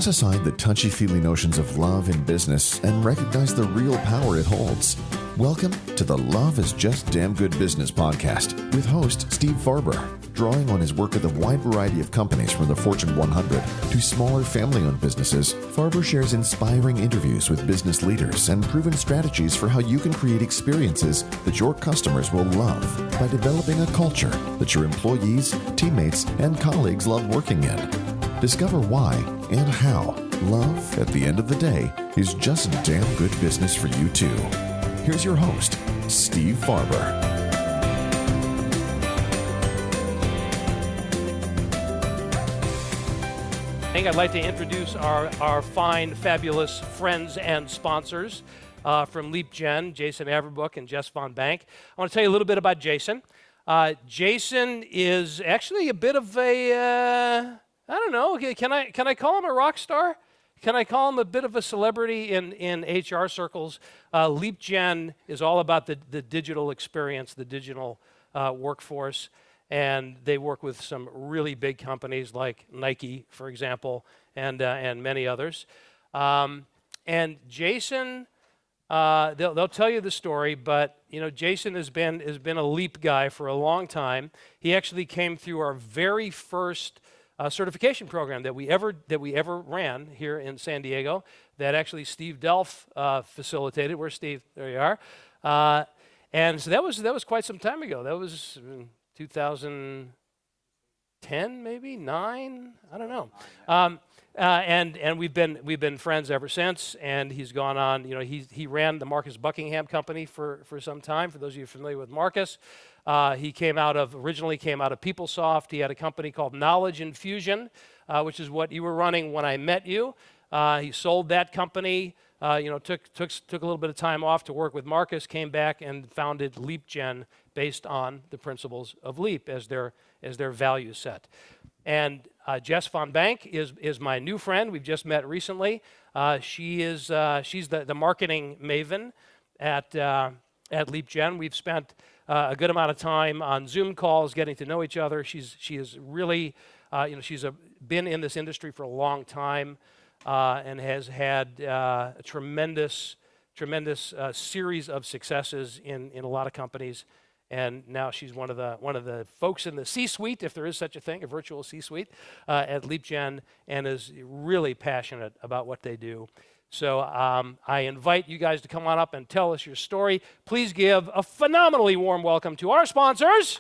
Toss aside the touchy-feely notions of love in business and recognize the real power it holds. Welcome to the Love is Just Damn Good Business podcast with host Steve Farber. Drawing on his work with a wide variety of companies from the Fortune 100 to smaller family-owned businesses, Farber shares inspiring interviews with business leaders and proven strategies for how you can create experiences that your customers will love by developing a culture that your employees, teammates, and colleagues love working in. Discover why and how love, at the end of the day, is just damn good business for you too. Here's your host, Steve Farber. I'd like to introduce our fine, fabulous friends and sponsors from Leapgen, Jason Averbook and Jess Von Bank. I want to tell you a little bit about Jason. Jason is actually a bit of a, I don't know, can I call him a rock star? Can I call him a bit of a celebrity in HR circles? Leapgen is all about the digital experience, the digital workforce. And they work with some really big companies like Nike, for example, and many others. And Jason, they'll tell you the story, but Jason has been a Leap guy for a long time. He actually came through our very first certification program that we ever ran here in San Diego. That actually Steve Delph facilitated. Where's Steve? There you are. And so that was quite some time ago. That was 2010, maybe 9. I don't know. And we've been friends ever since. And he's gone on. He ran the Marcus Buckingham Company for some time. For those of you familiar with Marcus, he originally came out of PeopleSoft. He had a company called Knowledge Infusion, which is what you were running when I met you. He sold that company. Took a little bit of time off to work with Marcus, came back and founded Leapgen based on the principles of Leap as their value set. And Jess Von Bank is my new friend. We've just met recently. She's the marketing maven at Leapgen. We've spent a good amount of time on Zoom calls, getting to know each other. She is really, she's been in this industry for a long time. And has had a tremendous series of successes in a lot of companies, and now she's one of the folks in the C-suite, if there is such a thing, a virtual C-suite at Leapgen, and is really passionate about what they do. So I invite you guys to come on up and tell us your story. Please give a phenomenally warm welcome to our sponsors,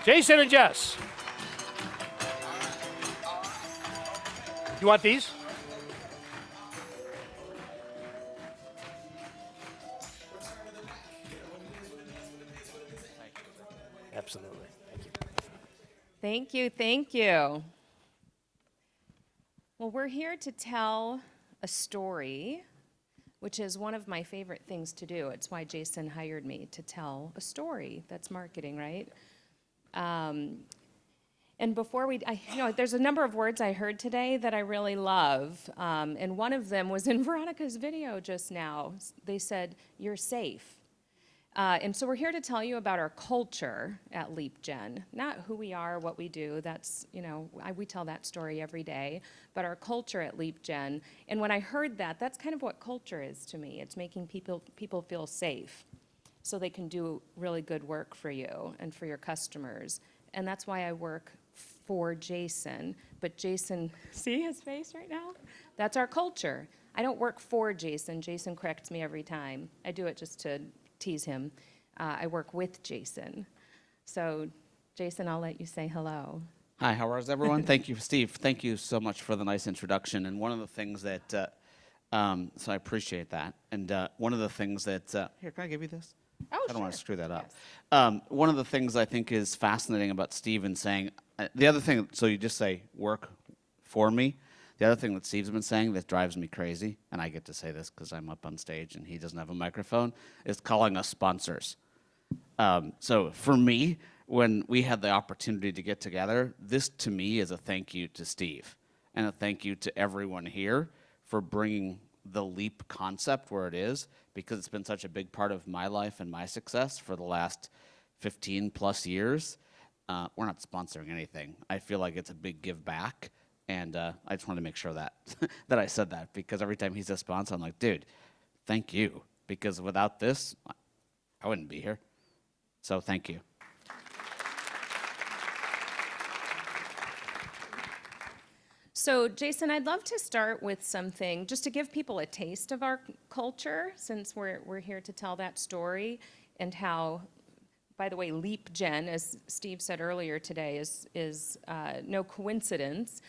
Jason and Jess. You want these? Absolutely. Thank you. Thank you. Well, we're here to tell a story, which is one of my favorite things to do. It's why Jason hired me, to tell a story. That's marketing, right? And before there's a number of words I heard today that I really love, and one of them was in Veronica's video just now. They said, "You're safe." And so we're here to tell you about our culture at Leapgen, not who we are, what we do. That's, we tell that story every day, but our culture at Leapgen. And when I heard that, that's kind of what culture is to me. It's making people feel safe so they can do really good work for you and for your customers. And that's why I work for Jason. But Jason, see his face right now? That's our culture. I don't work for Jason. Jason corrects me every time. I do it just to tease him. I work with Jason. So, Jason, I'll let you say hello. Hi, how is everyone? Thank you, Steve. Thank you so much for the nice introduction. And one of the things that, so I appreciate that. And one of the things that, here, can I give you this? Oh, I don't want to screw that up. Yes. One of the things I think is fascinating about Steve and saying, the other thing, so you just say, work for me. The other thing that Steve's been saying that drives me crazy, and I get to say this because I'm up on stage and he doesn't have a microphone, is calling us sponsors. So for me, when we had the opportunity to get together, this to me is a thank you to Steve and a thank you to everyone here for bringing the Leap concept where it is, because it's been such a big part of my life and my success for the last 15 plus years. we're not sponsoring anything. I feel like it's a big give back, and I just wanted to make sure that that I said that, because every time he's a sponsor, I'm like, dude, thank you, because without this, I wouldn't be here. So thank you. So, Jason, I'd love to start with something just to give people a taste of our culture, since we're here to tell that story, and how, by the way, Leapgen, as Steve said earlier today, is no coincidence.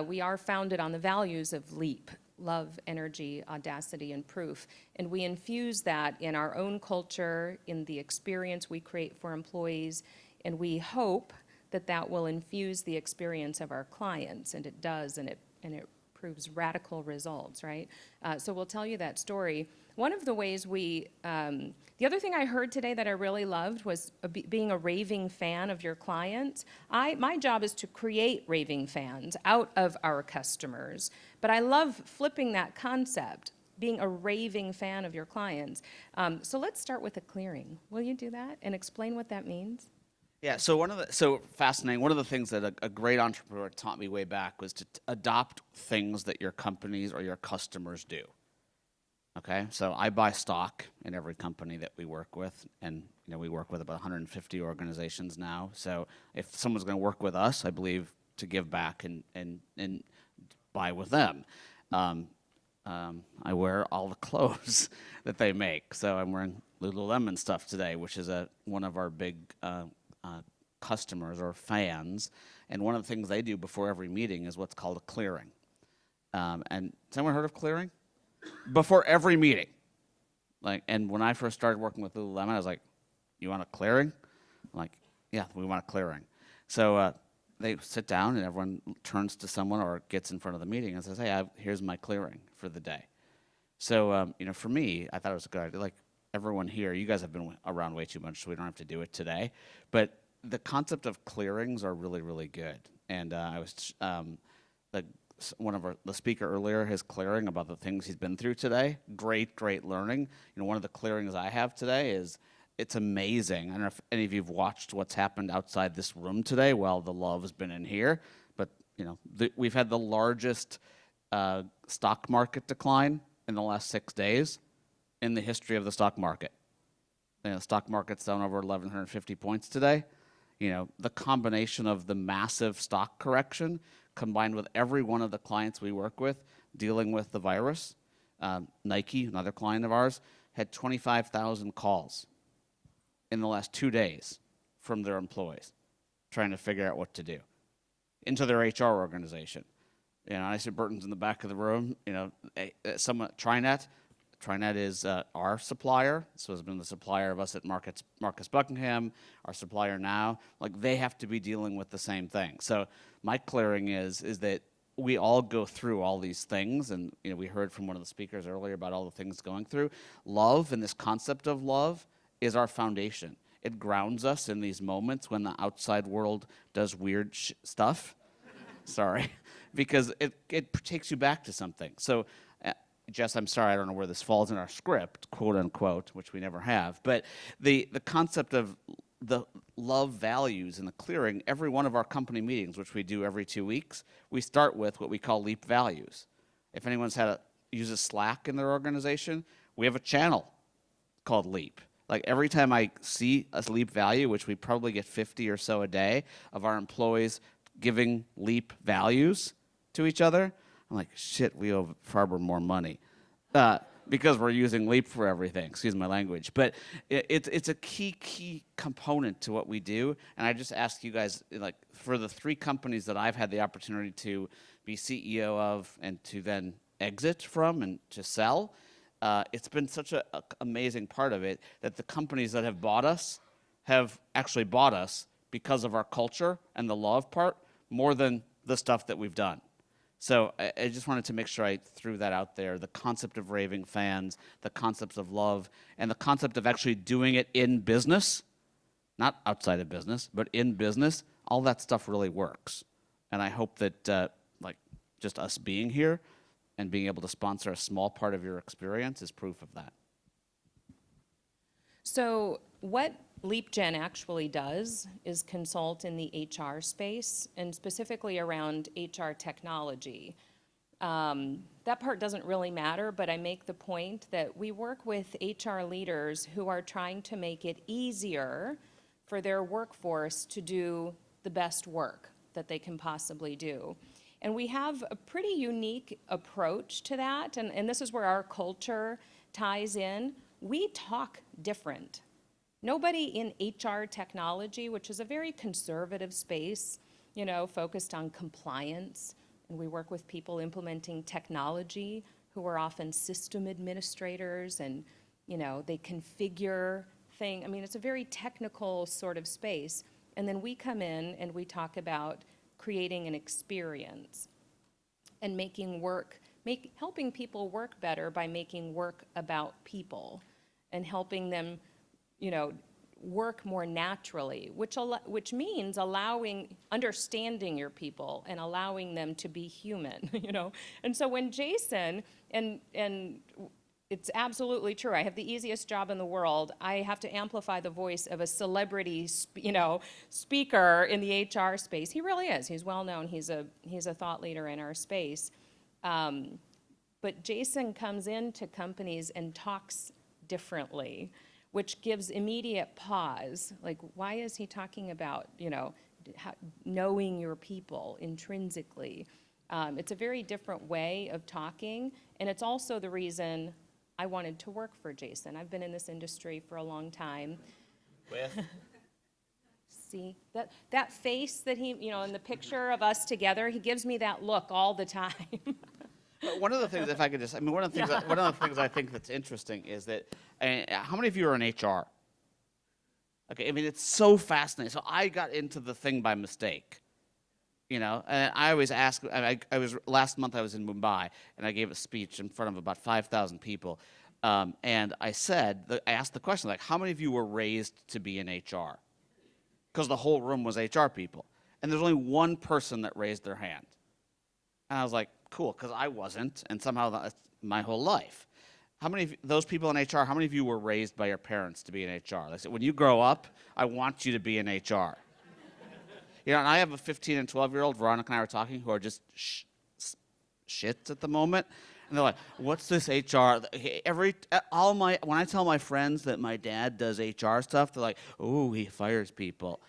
We are founded on the values of LEAP: love, energy, audacity, and proof. And we infuse that in our own culture, in the experience we create for employees, and we hope that will infuse the experience of our clients, and it does, and it proves radical results, right? So we'll tell you that story. One of the ways the other thing I heard today that I really loved was being a raving fan of your clients. My job is to create raving fans out of our customers, but I love flipping that concept, being a raving fan of your clients. So let's start with a clearing. Will you do that and explain what that means? Yeah, so fascinating. One of the things that a great entrepreneur taught me way back was to adopt things that your companies or your customers do. Okay, so I buy stock in every company that we work with, and we work with about 150 organizations now. So if someone's going to work with us, I believe to give back and buy with them. I wear all the clothes that they make. So I'm wearing Lululemon stuff today, which is one of our big customers or fans, and one of the things they do before every meeting is what's called a clearing. And has anyone heard of clearing? Before every meeting. And when I first started working with Lululemon, I was like, "You want a clearing?" I'm like, "Yeah, we want a clearing." So they sit down, and everyone turns to someone or gets in front of the meeting and says, "Hey, here's my clearing for the day." So for me, I thought it was a good idea. Like, everyone here, you guys have been around way too much, so we don't have to do it today. But the concept of clearings are really, really good. And I was the speaker earlier, his clearing about the things he's been through today. Great learning. One of the clearings I have today is, it's amazing. I don't know if any of you've watched what's happened outside this room today while the love has been in here, but we've had the largest stock market decline in the last 6 days in the history of the stock market. The stock market's down over 1,150 points today. The combination of the massive stock correction combined with every one of the clients we work with dealing with the virus. Nike, another client of ours, had 25,000 calls in the last 2 days from their employees trying to figure out what to do into their HR organization. I see Burton's in the back of the room. TriNet is our supplier, so has been the supplier of us at Marcus Buckingham, our supplier now. They have to be dealing with the same thing. So my clearing is that we all go through all these things, and we heard from one of the speakers earlier about all the things going through. Love, and this concept of love, is our foundation. It grounds us in these moments when the outside world does weird stuff. Sorry, because it takes you back to something. So. Jess, I'm sorry, I don't know where this falls in our script, quote unquote, which we never have, but the concept of the love values and the clearing, every one of our company meetings, which we do every 2 weeks, we start with what we call LEAP values. If anyone's uses Slack in their organization, we have a channel called LEAP. Every time I see a LEAP value, which we probably get 50 or so a day of our employees giving LEAP values to each other, I'm like, shit, we owe Farber more money because we're using Leap for everything. Excuse my language. But it's a key component to what we do. And I just ask you guys, for the 3 companies that I've had the opportunity to be CEO of and to then exit from and to sell, it's been such an amazing part of it that the companies that have bought us have actually bought us because of our culture and the love part more than the stuff that we've done. So I just wanted to make sure I threw that out there, the concept of raving fans, the concepts of love, and the concept of actually doing it in business, not outside of business, but in business. All that stuff really works. And I hope that just us being here and being able to sponsor a small part of your experience is proof of that. So What Leapgen actually does is consult in the HR space, and specifically around HR technology. That part doesn't really matter, but I make the point that we work with HR leaders who are trying to make it easier for their workforce to do the best work that they can possibly do. And we have a pretty unique approach to that, and this is where our culture ties in. We talk different. Nobody in HR technology, which is a very conservative space, focused on compliance, and we work with people implementing technology who are often system administrators, and they configure things. I mean, it's a very technical sort of space. And then we come in and we talk about creating an experience and helping people work better by making work about people and helping them, work more naturally, which means understanding your people and allowing them to be human, And so when Jason, and it's absolutely true, I have the easiest job in the world. I have to amplify the voice of a celebrity, speaker in the HR space. He really is. He's well known. He's a thought leader in our space. But Jason comes into companies and talks differently, which gives immediate pause. Like, why is he talking about, knowing your people intrinsically? It's a very different way of talking, and it's also the reason I wanted to work for Jason. I've been in this industry for a long time. See, that face that he, in the picture of us together, he gives me that look all the time. One of the things, if I could just, one of the things I think that's interesting is that, how many of you are in HR? Okay, it's so fascinating. So I got into the thing by mistake, and I always ask, last month I was in Mumbai, and I gave a speech in front of about 5,000 people, and I asked the question, like, how many of you were raised to be in HR? Because the whole room was HR people, and there's only one person that raised their hand. And I was like, cool, because I wasn't, and somehow that's my whole life. How many of those people in HR, how many of you were raised by your parents to be in HR? They said, when you grow up, I want you to be in HR. And I have a 15 and 12-year-old, Veronica and I were talking, who are just shits at the moment. And they're like, what's this HR? When I tell my friends that my dad does HR stuff, they're like, oh, he fires people.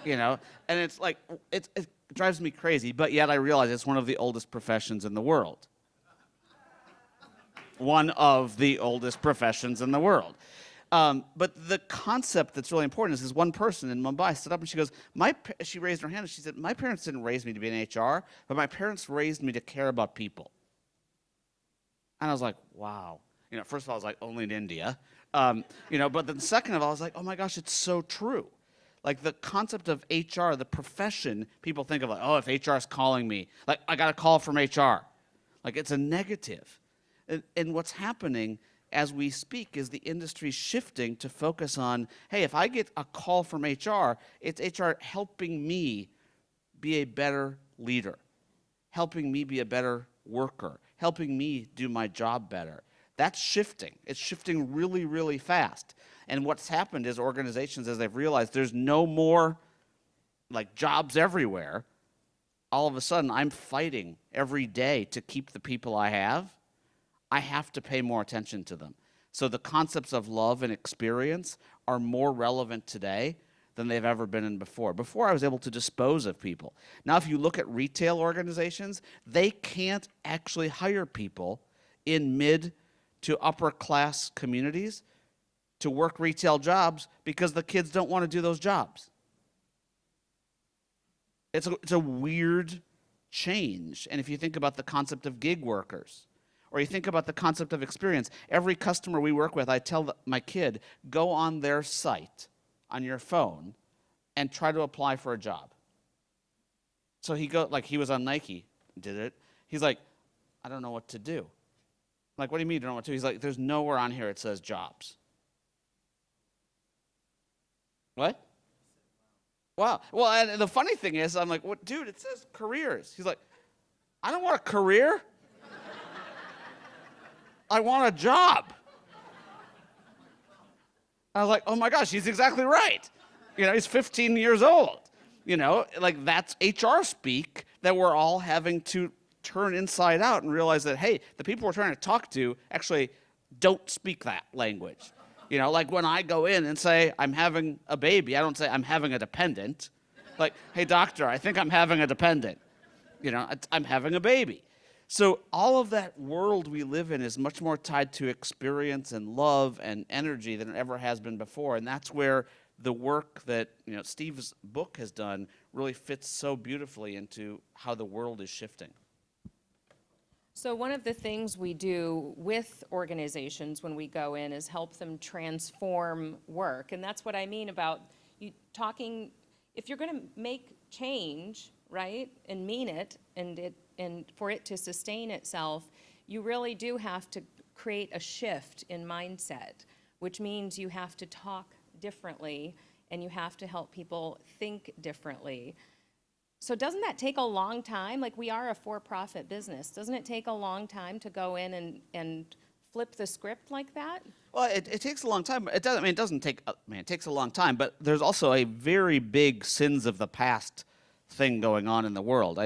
And it's like, it drives me crazy, but yet I realize it's one of the oldest professions in the world. One of the oldest professions in the world. But the concept that's really important is this one person in Mumbai stood up and she goes, she raised her hand and she said, my parents didn't raise me to be in HR, but my parents raised me to care about people. And I was like, wow. First of all, I was like, only in India. But then second of all, I was like, oh my gosh, it's so true. Like the concept of HR, the profession, people think of like, oh, if HR is calling me, like I got a call from HR. Like it's a negative. And what's happening as we speak is the industry shifting to focus on, hey, if I get a call from HR, it's HR helping me be a better leader, helping me be a better worker, helping me do my job better. That's shifting. It's shifting really, really fast. And what's happened is organizations, as they've realized there's no more like jobs everywhere, all of a sudden I'm fighting every day to keep the people I have. I have to pay more attention to them. So the concepts of love and experience are more relevant today than they've ever been in before. Before, I was able to dispose of people. Now, if you look at retail organizations, they can't actually hire people in mid to upper class communities to work retail jobs because the kids don't want to do those jobs. It's a weird change. And if you think about the concept of gig workers, or you think about the concept of experience, every customer we work with, I tell my kid, go on their site on your phone and try to apply for a job. So he was on Nike, did it. He's like, I don't know what to do. I'm like, what do you mean you don't know what to do? He's like, there's nowhere on here it says jobs. What? Wow. Well, and the funny thing is, I'm like, what, dude, it says careers. He's like, I don't want a career. I want a job. I was like, oh my gosh, he's exactly right. He's 15 years old. Like that's HR speak that we're all having to turn inside out and realize that, hey, the people we're trying to talk to actually don't speak that language. Like when I go in and say, I'm having a baby, I don't say I'm having a dependent. Like, hey, doctor, I think I'm having a dependent. I'm having a baby. So all of that world we live in is much more tied to experience and love and energy than it ever has been before. And that's where the work that Steve's book has done really fits so beautifully into how the world is shifting. So one of the things we do with organizations when we go in is help them transform work. And that's what I mean about you talking, if you're going to make change, right, and mean it, and for it to sustain itself, you really do have to create a shift in mindset, which means you have to talk differently and you have to help people think differently. So doesn't that take a long time? Like, we are a for-profit business. Doesn't it take a long time to go in and flip the script like that? Well, it takes a long time. It doesn't take. It takes a long time. But there's also a very big sins of the past thing going on in the world.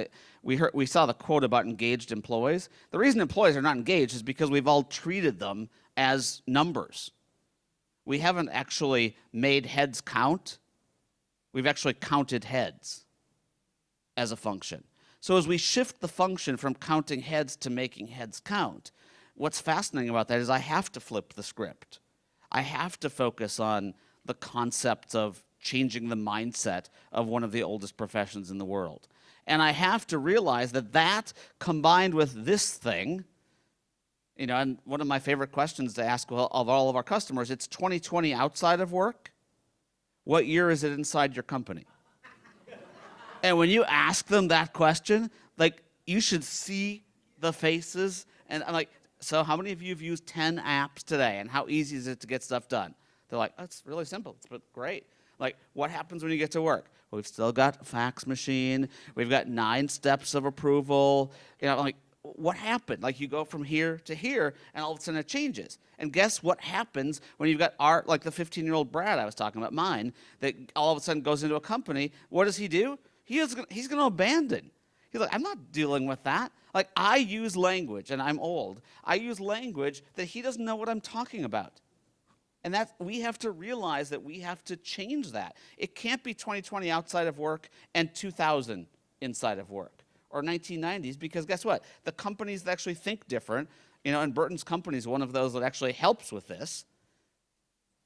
We saw the quote about engaged employees. The reason employees are not engaged is because we've all treated them as numbers. We haven't actually made heads count. We've actually counted heads as a function. So as we shift the function from counting heads to making heads count, what's fascinating about that is I have to flip the script. I have to focus on the concepts of changing the mindset of one of the oldest professions in the world. And I have to realize that combined with this thing, and one of my favorite questions to ask of all of our customers, it's 2020 outside of work. What year is it inside your company? And when you ask them that question, like, you should see the faces. And I'm like, so how many of you have used 10 apps today? And how easy is it to get stuff done? They're like, oh, it's really simple. It's great. Like, what happens when you get to work? Well, we've still got a fax machine. We've got 9 steps of approval. Like, what happened? Like, you go from here to here, and all of a sudden it changes. And guess what happens when you've got like the 15-year-old Brad I was talking about, mine, that all of a sudden goes into a company. What does he do? He's going to abandon. He's like, I'm not dealing with that. Like, I use language, and I'm old. I use language that he doesn't know what I'm talking about. And we have to realize that we have to change that. It can't be 2020 outside of work and 2000 inside of work, or 1990s, because guess what? The companies that actually think different, and Burton's company is one of those that actually helps with this,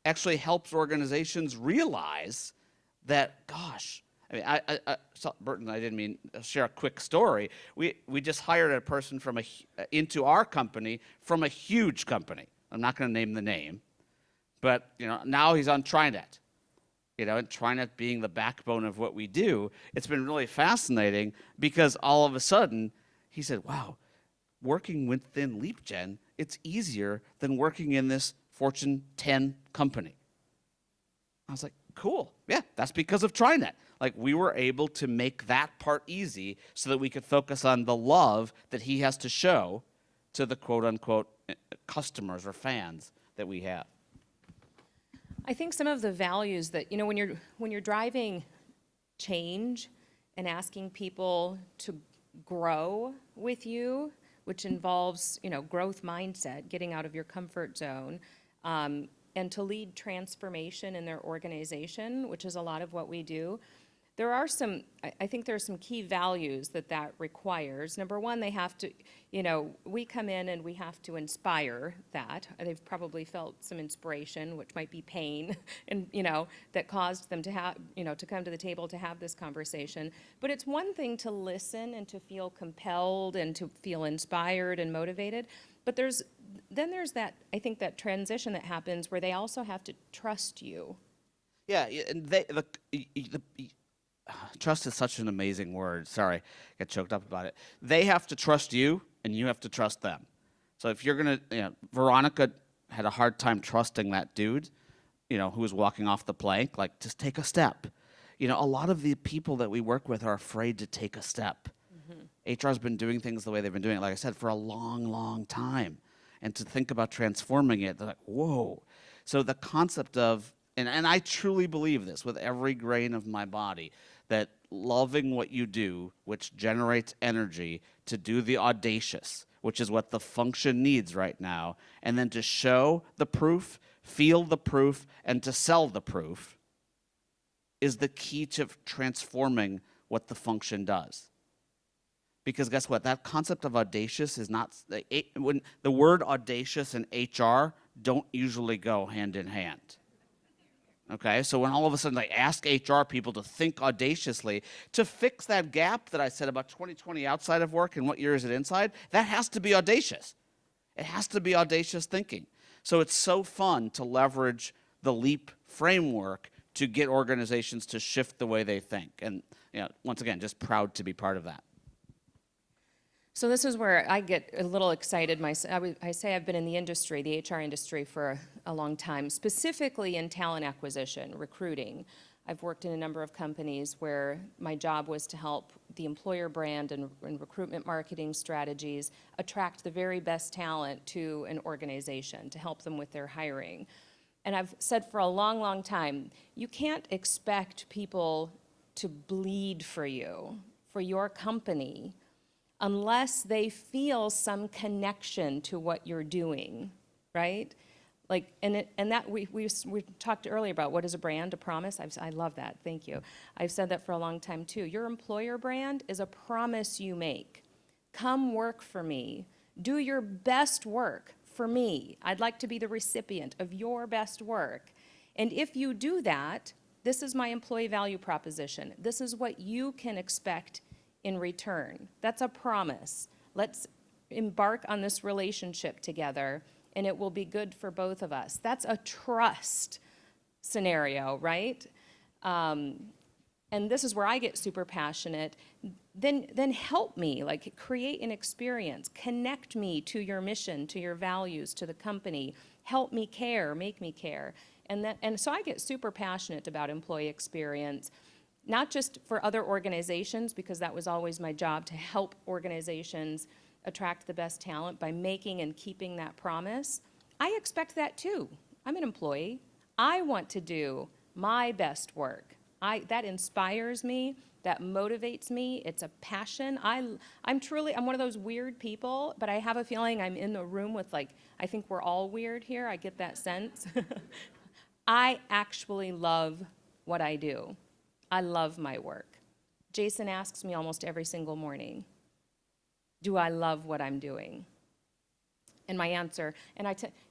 actually helps organizations realize that, gosh, I saw Burton. I didn't mean to share a quick story. We just hired a person into our company from a huge company. I'm not going to name the name, but now he's on TriNet. And TriNet being the backbone of what we do, it's been really fascinating because all of a sudden he said, "Wow, working within Leapgen, it's easier than working in this Fortune 10 company." I was like, cool. Yeah, that's because of TriNet. Like, we were able to make that part easy so that we could focus on the love that he has to show to the quote-unquote customers or fans that we have. I think some of the values that, when you're driving change and asking people to grow with you, which involves, growth mindset, getting out of your comfort zone, and to lead transformation in their organization, which is a lot of what we do. I think there are some key values that requires. Number one, they have to, we come in and we have to inspire that. They've probably felt some inspiration, which might be pain, and, that caused them to have, to come to the table to have this conversation. But it's one thing to listen and to feel compelled and to feel inspired and motivated. But there's that, I think, that transition that happens where they also have to trust you. Yeah, and trust is such an amazing word. Sorry, I got choked up about it. They have to trust you, and you have to trust them. So if you're going to, Veronica had a hard time trusting that dude, who was walking off the plank, like, just take a step. A lot of the people that we work with are afraid to take a step. Mm-hmm. HR's been doing things the way they've been doing it, like I said, for a long, long time. And to think about transforming it, they're like, whoa. So the concept of, and I truly believe this with every grain of my body, that loving what you do, which generates energy, to do the audacious, which is what the function needs right now, and then to show the proof, feel the proof, and to sell the proof, is the key to transforming what the function does. Because guess what? That concept of audacious is not, when the word audacious and HR don't usually go hand in hand. Okay, so when all of a sudden I ask HR people to think audaciously, to fix that gap that I said about 20/20 outside of work and what year is it inside, that has to be audacious. It has to be audacious thinking. So it's so fun to leverage the LEAP framework to get organizations to shift the way they think. And once again, just proud to be part of that. So this is where I get a little excited. I say I've been in the industry, the HR industry, for a long time, specifically in talent acquisition, recruiting. I've worked in a number of companies where my job was to help the employer brand and recruitment marketing strategies attract the very best talent to an organization, to help them with their hiring. And I've said for a long, long time, you can't expect people to bleed for you, for your company, unless they feel some connection to what you're doing, right? Like, and that we talked earlier about what is a brand, a promise. I love that, thank you. I've said that for a long time too. Your employer brand is a promise you make. Come work for me. Do your best work for me. I'd like to be the recipient of your best work. And if you do that, this is my employee value proposition. This is what you can expect in return. That's a promise. Let's embark on this relationship together, and it will be good for both of us. That's a trust scenario, right? And this is where I get super passionate. Then help me, like create an experience, connect me to your mission, to your values, to the company. Help me care, make me care. And so I get super passionate about employee experience. Not just for other organizations, because that was always my job, to help organizations attract the best talent by making and keeping that promise. I expect that too. I'm an employee. I want to do my best work. That inspires me, that motivates me, it's a passion. I'm one of those weird people, but I have a feeling I'm in the room with, like, I think we're all weird here, I get that sense. I actually love what I do. I love my work. Jason asks me almost every single morning, do I love what I'm doing? And my answer,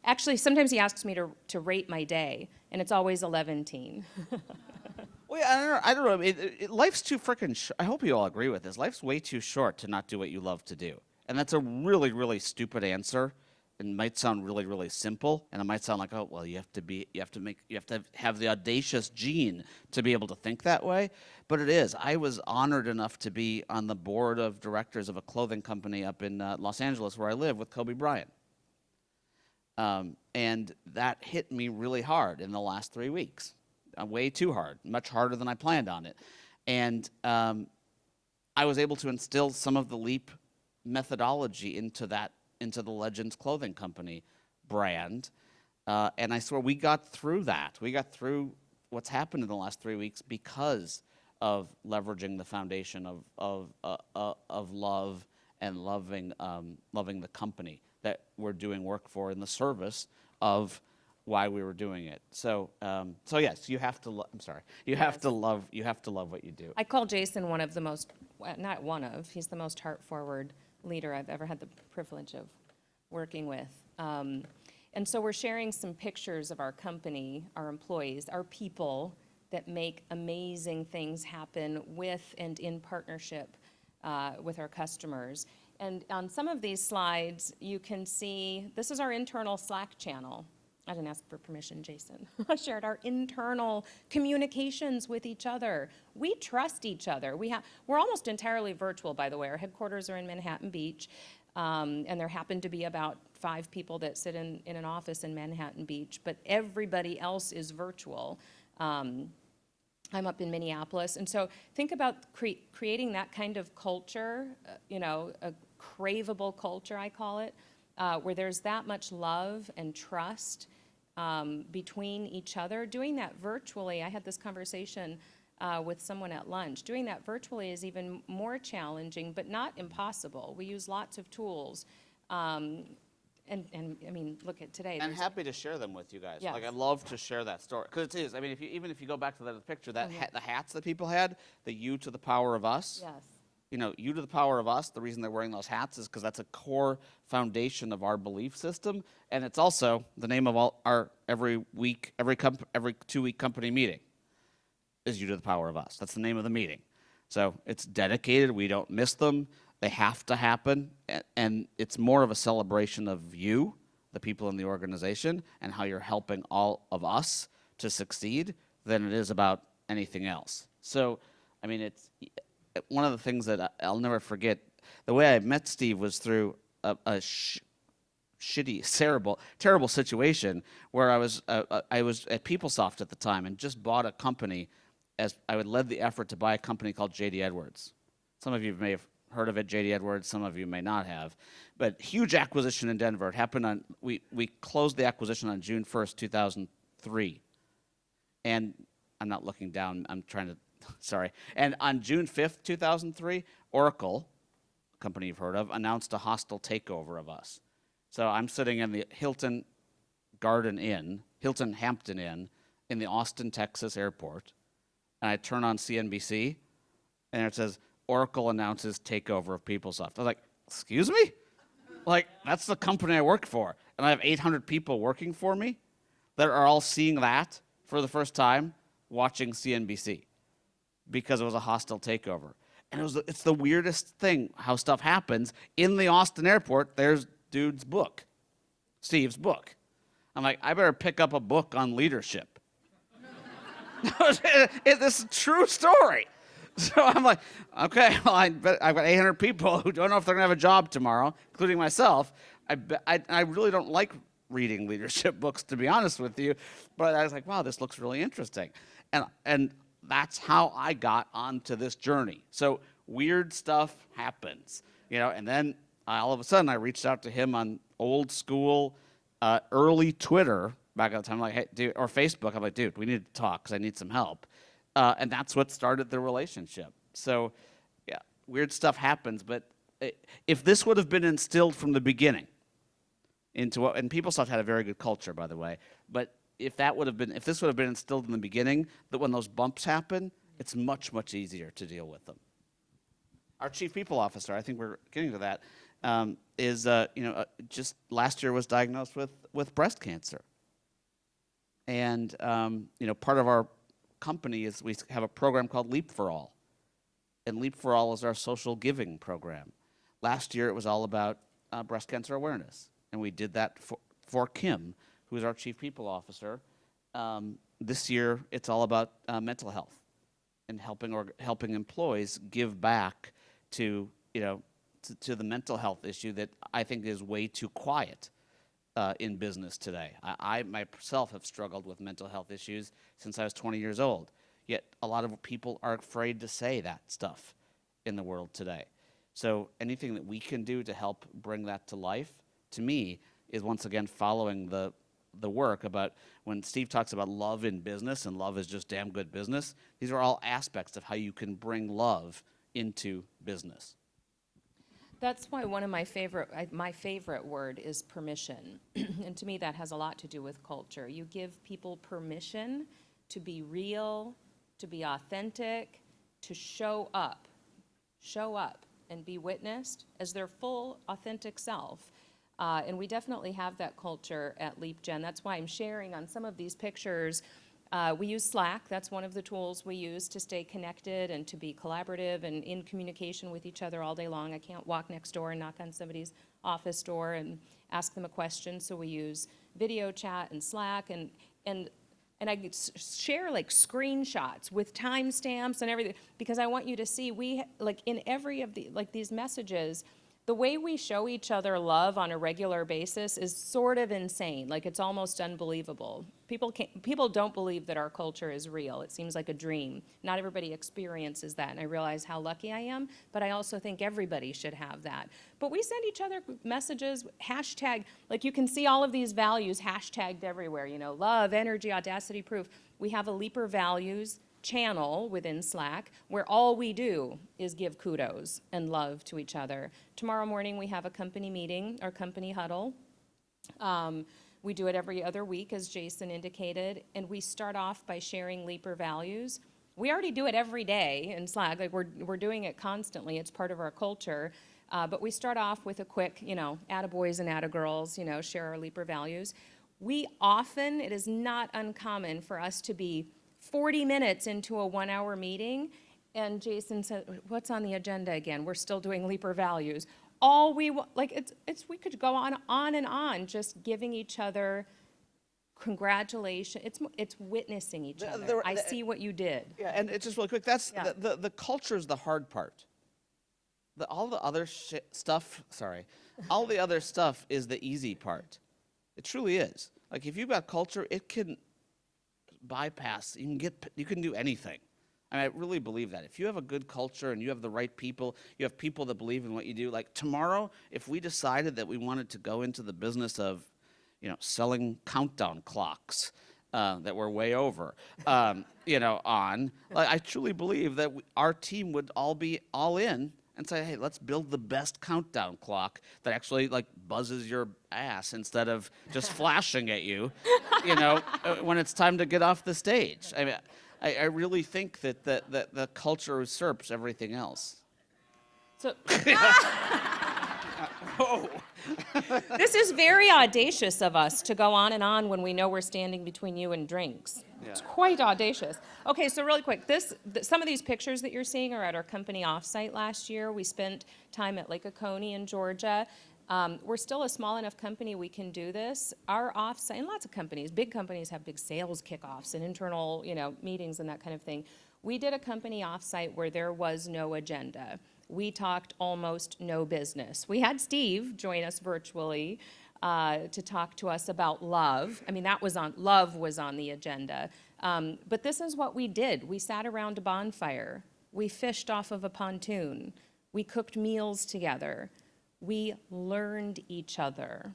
actually sometimes he asks me to rate my day, and it's always 11-teen. Well, yeah, I don't know. Life's too freaking I hope you all agree with this. Life's way too short to not do what you love to do. And that's a really, really stupid answer. It might sound really, really simple, and it might sound like, oh, well, you have to have the audacious gene to be able to think that way. But it is. I was honored enough to be on the board of directors of a clothing company up in Los Angeles, where I live, with Kobe Bryant. And that hit me really hard in the last 3 weeks. Way too hard, much harder than I planned on it. And I was able to instill some of the LEAP methodology into the Legends Clothing Company brand. And I swear we got through that. We got through what's happened in the last 3 weeks because of leveraging the foundation of love and loving the company that we're doing work for in the service of why we were doing it. So yes, you have to. I'm sorry. You have to love what you do. I call Jason one of the most, not one of, he's the most heart-forward leader I've ever had the privilege of working with. And so we're sharing some pictures of our company, our employees, our people that make amazing things happen with and in partnership with our customers. And on some of these slides, you can see, this is our internal Slack channel. I didn't ask for permission, Jason. I shared our internal communications with each other. We trust each other. We're almost entirely virtual, by the way. Our headquarters are in Manhattan Beach, and there happen to be about 5 people that sit in an office in Manhattan Beach, but everybody else is virtual. I'm up in Minneapolis, and so think about creating that kind of culture, a craveable culture, I call it, where there's that much love and trust between each other. Doing that virtually, I had this conversation with someone at lunch. Doing that virtually is even more challenging, but not impossible. We use lots of tools. And I mean, look at today. I'm happy to share them with you guys. Yes. Like, I'd love to share that story. Because it is. I mean, even if you go back to the picture, that the hats that people had, the U to the power of us. Yes. You know, U to the power of us, the reason they're wearing those hats is because that's a core foundation of our belief system. And it's also the name of all our every 2-week company meeting is U to the power of us. That's the name of the meeting. So it's dedicated. We don't miss them. They have to happen, and it's more of a celebration of you, the people in the organization, and how you're helping all of us to succeed than it is about anything else. So, I mean, it's one of the things that I'll never forget. The way I met Steve was through a shitty, terrible situation where I was at PeopleSoft at the time and just bought a company. As I would led the effort to buy a company called J.D. Edwards. Some of you may have heard of it, J.D. Edwards. Some of you may not have. But huge acquisition in Denver. It happened on, we closed the acquisition on June 1st, 2003. And I'm not looking down. I'm trying to, sorry. And on June 5th, 2003, Oracle, a company you've heard of, announced a hostile takeover of us. So I'm sitting in the Hilton Hampton Inn in the Austin, Texas airport. And I turn on CNBC, and it says, Oracle announces takeover of PeopleSoft. I was like, excuse me? Like, that's the company I work for. And I have 800 people working for me that are all seeing that for the first time, watching CNBC, because it was a hostile takeover. And it's the weirdest thing how stuff happens. In the Austin airport, there's dude's book, Steve's book. I'm like, I better pick up a book on leadership. This is a true story. So I'm like, okay, well, I've got 800 people who don't know if they're going to have a job tomorrow, including myself. I really don't like reading leadership books, to be honest with you. But I was like, wow, this looks really interesting. And that's how I got onto this journey. So weird stuff happens, you know, and then all of a sudden I reached out to him on old school, early Twitter back at the time, like, hey, dude, or Facebook. I'm like, dude, we need to talk because I need some help. And that's what started the relationship. So, yeah, weird stuff happens. But if this would have been instilled from the beginning and PeopleSoft had a very good culture, by the way. But if this would have been instilled in the beginning, that when those bumps happen, it's much, much easier to deal with them. Our chief people officer, I think we're getting to that, just last year was diagnosed with breast cancer. And, part of our company is we have a program called Leap for All. And Leap for All is our social giving program. Last year it was all about breast cancer awareness. And we did that for Kim, who is our chief people officer. This year it's all about mental health and helping employees give back to the mental health issue that I think is way too quiet in business today. I myself have struggled with mental health issues since I was 20 years old. Yet a lot of people are afraid to say that stuff in the world today. So anything that we can do to help bring that to life, to me, is once again following the work about when Steve talks about love in business, and love is just damn good business. These are all aspects of how you can bring love into business. That's why one of my favorite word is permission. And to me, that has a lot to do with culture. You give people permission to be real, to be authentic, to show up and be witnessed as their full, authentic self. And we definitely have that culture at Leapgen. That's why I'm sharing on some of these pictures. We use Slack. That's one of the tools we use to stay connected and to be collaborative and in communication with each other all day long. I can't walk next door and knock on somebody's office door and ask them a question, so we use video chat and Slack, and I share like screenshots with timestamps and everything, because I want you to see in every of these messages, the way we show each other love on a regular basis is sort of insane. Like, it's almost unbelievable. People don't believe that our culture is real. It seems like a dream. Not everybody experiences that, and I realize how lucky I am, but I also think everybody should have that. But we send each other messages, hashtag, like you can see all of these values hashtagged everywhere, love, energy, audacity, proof. We have a Leaper Values channel within Slack where all we do is give kudos and love to each other. Tomorrow morning we have a company meeting, our company huddle. We do it every other week, as Jason indicated, and we start off by sharing Leaper values. We already do it every day in Slack. Like we're doing it constantly. It's part of our culture. But we start off with a quick, attaboys and attagirls, share our Leaper values. It is not uncommon for us to be 40 minutes into a 1-hour meeting, and Jason said, "What's on the agenda again?" We're still doing Leaper values. All we want, we could go on and on, just giving each other congratulations. It's witnessing each other. I see what you did. Yeah, and it's just really quick. That's the culture is the hard part. All the other stuff is the easy part. It truly is. Like if you've got culture, it can bypass. You can do anything. I really believe that. If you have a good culture and you have the right people, you have people that believe in what you do. Like tomorrow, if we decided that we wanted to go into the business of, selling countdown clocks that we're way over, I truly believe that our team would all be all in and say, hey, let's build the best countdown clock that actually buzzes your ass instead of just flashing at you, when it's time to get off the stage. I mean, I really think that the culture usurps everything else. So, this is very audacious of us to go on and on when we know we're standing between you and drinks. Yeah. It's quite audacious. Okay, so really quick, some of these pictures that you're seeing are at our company offsite last year. We spent time at Lake Oconee in Georgia. We're still a small enough company we can do this. Our offsite, and lots of companies, big companies have big sales kickoffs and internal, meetings and that kind of thing. We did a company offsite where there was no agenda. We talked almost no business. We had Steve join us virtually to talk to us about love. I mean, love was on the agenda. But this is what we did. We sat around a bonfire. We fished off of a pontoon. We cooked meals together. We learned each other.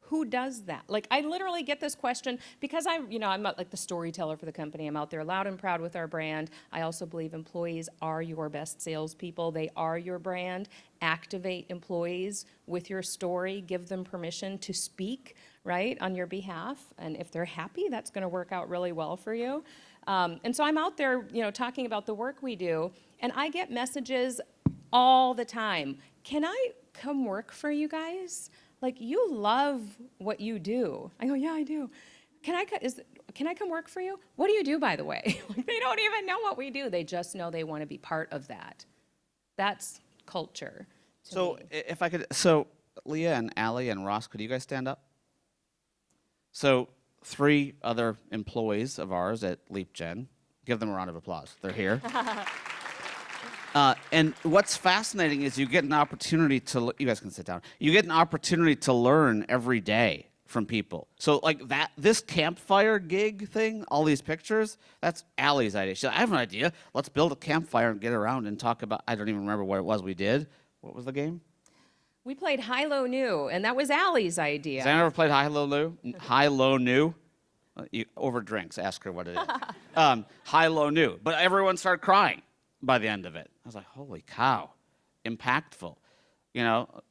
Who does that? I literally get this question because I'm not the storyteller for the company. I'm out there loud and proud with our brand. I also believe employees are your best salespeople. They are your brand. Activate employees with your story. Give them permission to speak, right, on your behalf. And if they're happy, that's going to work out really well for you. And so I'm out there, talking about the work we do, and I get messages all the time. Can I come work for you guys? You love what you do. I go, yeah, I do. Can I come work for you? What do you do, by the way? They don't even know what we do. They just know they want to be part of that. That's culture. So if I could, Leah and Allie and Ross, could you guys stand up? So 3 other employees of ours at Leapgen. Give them a round of applause. They're here. And what's fascinating is you get an opportunity you guys can sit down. You get an opportunity to learn every day from people. So this campfire gig thing, all these pictures, that's Allie's idea. She said, I have an idea. Let's build a campfire and get around and talk about, I don't even remember what it was we did. What was the game? We played High, Low, New, and that was Allie's idea. Has anyone ever played High, Low, New? High, Low, New? Over drinks, ask her what it is. High, Low, New. But everyone started crying by the end of it. I was like, holy cow, impactful.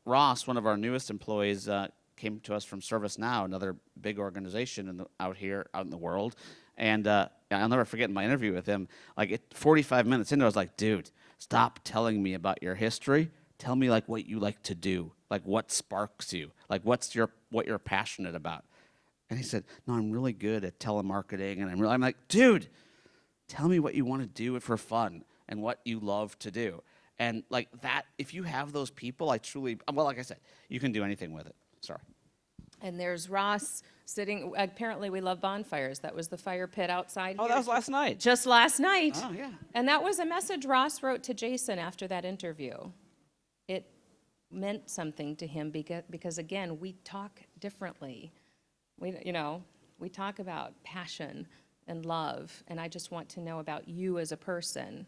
Ross, one of our newest employees, came to us from ServiceNow, another big organization out in the world. And I'll never forget my interview with him. 45 minutes into it, I was like, dude, stop telling me about your history. Tell me what you like to do, what sparks you, what you're passionate about. And he said, no, I'm really good at telemarketing, and I'm like, dude, tell me what you want to do for fun and what you love to do. And that, if you have those people, like I said, you can do anything with it. Sorry. And there's Ross sitting, apparently we love bonfires. That was the fire pit outside here. That was last night. Just last night. Oh, yeah. And that was a message Ross wrote to Jason after that interview. It meant something to him because again, we talk differently. We We talk about passion and love, and I just want to know about you as a person.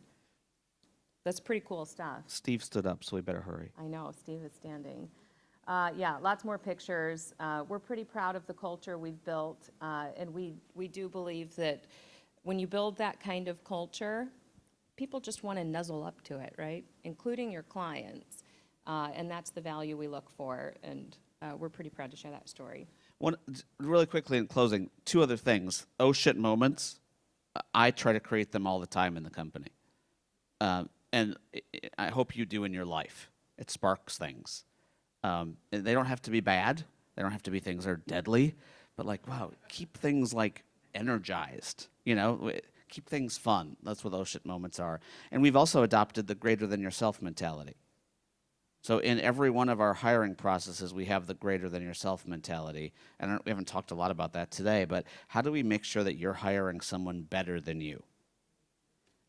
That's pretty cool stuff. Steve stood up, so we better hurry. I know, Steve is standing. Yeah, lots more pictures. We're pretty proud of the culture we've built, and we do believe that when you build that kind of culture, people just want to nuzzle up to it, right? Including your clients. And that's the value we look for, and we're pretty proud to share that story. Really quickly in closing, 2 other things. Oh shit moments, I try to create them all the time in the company. And I hope you do in your life. It sparks things. And they don't have to be bad. They don't have to be things that are deadly. But like, wow, keep things like energized, keep things fun. That's what those shit moments are. And we've also adopted the greater than yourself mentality. So in every one of our hiring processes, we have the greater than yourself mentality. And we haven't talked a lot about that today, but how do we make sure that you're hiring someone better than you?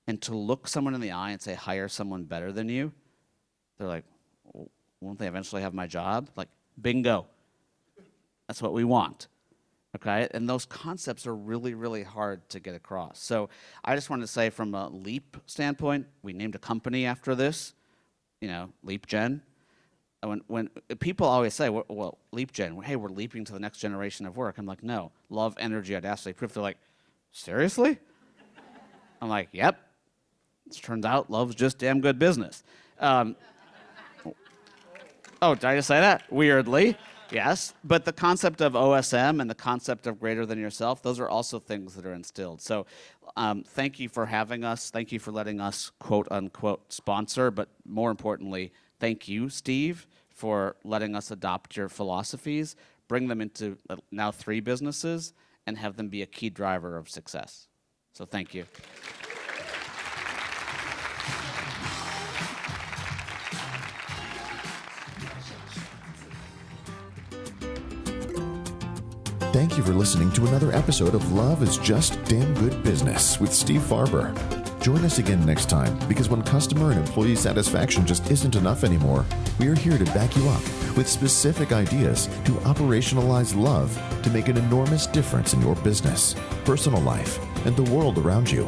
And to look someone in the eye and say, hire someone better than you, they're like, won't they eventually have my job? Like, bingo. That's what we want. Okay? And those concepts are really, really hard to get across. So I just wanted to say from a Leap standpoint, we named a company after this, Leapgen. When people always say, well, Leapgen, hey, we're leaping to the next generation of work. I'm like, no, love, energy, audacity, proof. They're like, seriously? I'm like, yep. It turns out love's just damn good business. Oh, did I just say that? Weirdly, yes. But the concept of OSM and the concept of greater than yourself, those are also things that are instilled. So thank you for having us. Thank you for letting us, quote, unquote, sponsor. But more importantly, thank you, Steve, for letting us adopt your philosophies, bring them into now 3 businesses, and have them be a key driver of success. So thank you. Thank you for listening to another episode of Love is Just Damn Good Business with Steve Farber. Join us again next time, because when customer and employee satisfaction just isn't enough anymore, we are here to back you up with specific ideas to operationalize love to make an enormous difference in your business, personal life, and the world around you.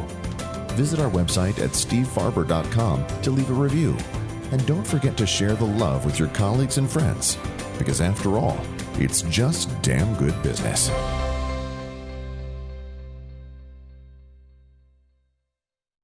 Visit our website at stevefarber.com to leave a review. And don't forget to share the love with your colleagues and friends, because after all, it's just damn good business.